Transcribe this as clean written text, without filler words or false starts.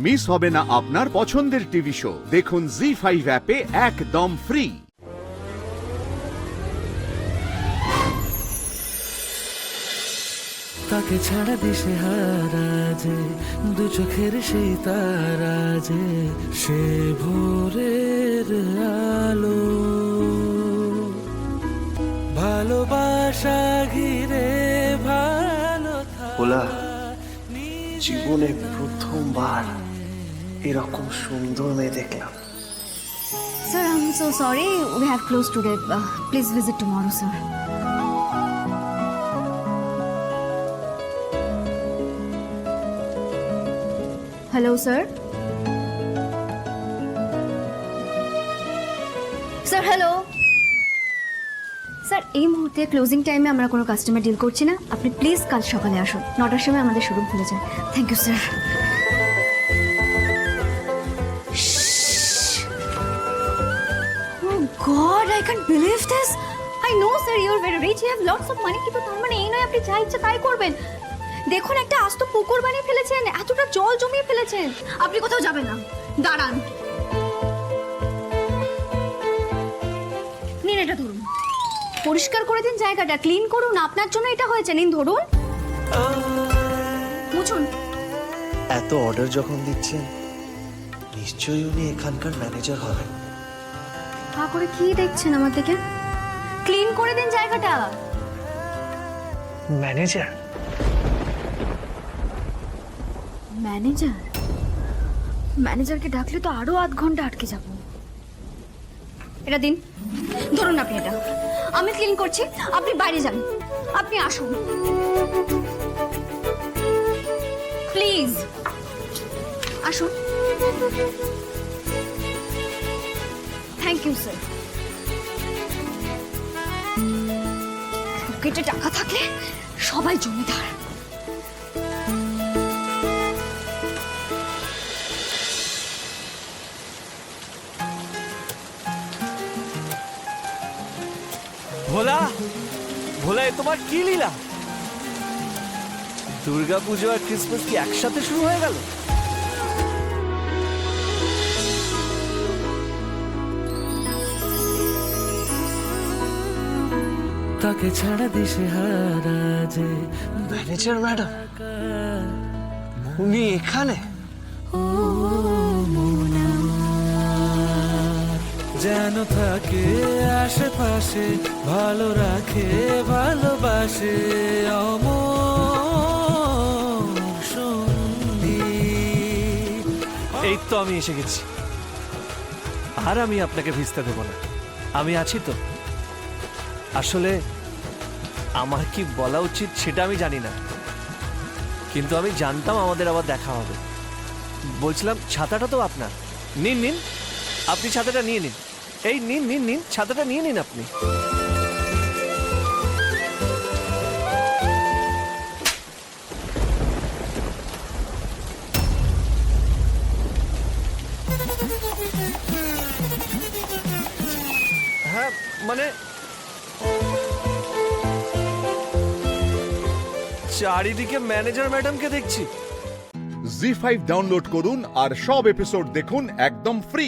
Miss হবে না আপনার পছন্দের টিভি শো। দেখুন জি5 অ্যাপে একদম ফ্রি। তাকে ছাড়া দিশে হারা যে দু চোখের সেই তারা যে সে ভোরের আলো ভালোবাসা ঘিরে ভালো ভোলা, জীবনে প্রথমবার এরকম সুন্দর মেয়ে দেখলাম। Sir, I'm so sorry. We have closed today. Please visit tomorrow, sir. Hello, sir. Sir, hello. Sir এই মুহূর্তে ক্লোজিং টাইমে আমরা কোনো কাস্টমার ডিল করছি না। আপনি প্লিজ কাল সকালে আসুন, 9টার সময় আমাদের শোরুম খুলে যান। Thank you sir. God, I can't believe this. I know, sir, you're very rich. You have lots of money. কিন্তু তার মানে এই নয় আপনি যা ইচ্ছা তাই করবেন। দেখুন একটা আস্ত পুকুর বানিয়ে ফেলেছেন, এতটা জল জমিয়ে ফেলেছেন। আপনি কোথাও যাবেন না, দাঁড়ান। নিন এটা ধরুন, পরিষ্কার করে দিন জায়গাটা, ক্লিন করুন। আপনার জন্য এটা হয়েছে, নিন ধরুন, মুছুন। এত অর্ডার যখন দিচ্ছেন, নিশ্চয়ই উনি এখানকার ম্যানেজার হবেন। হা করে কি দেখছেন আমার দিকে? ক্লিন করে দিন জায়গাটা। ম্যানেজার? ম্যানেজার? ম্যানেজারকে ডাকলে তো আরো আধ ঘন্টা আটকে যাব। এটা দিন, ধরুন আপনি এটা। আমি ক্লিন করছি, আপনি বাইরে যান। আপনি আসুন প্লিজ, আসুন। Thank you sir. পকেটে টাকা থাকলে সবাই জমিদার। ভোলা, ভোলা, এ তোমার কি লীলা? দুর্গাপুজো আর ক্রিসমাস কি একসাথে শুরু হয়ে গেল? তাকে ছাড়া দিশে হারা যে ম্যানেজার ম্যাডাম, উনি এখানে? যেন থাকে আশেপাশে, ভালো রাখে ভালোবাসে অমর সঙ্গী। এই তো আমি এসে গেছি, আর আমি আপনাকে ভিজতে দেব না। আমি আছি তো। আসলে আমার কি বলা উচিত সেটা আমি জানি না, কিন্তু আমি জানতাম আমাদের আবার দেখা হবে। বলছিলাম ছাতাটা তো আপনার, নিন নিন, আপনি ছাতাটা নিয়ে নিন। এই নিন নিন নিন, ছাতাটা নিয়ে নিন আপনি। হ্যাঁ মানে চারিদিকে ম্যানেজার ম্যাডামকে দেখছি। জি5 ডাউনলোড করুন আর সব এপিসোড দেখুন একদম ফ্রি।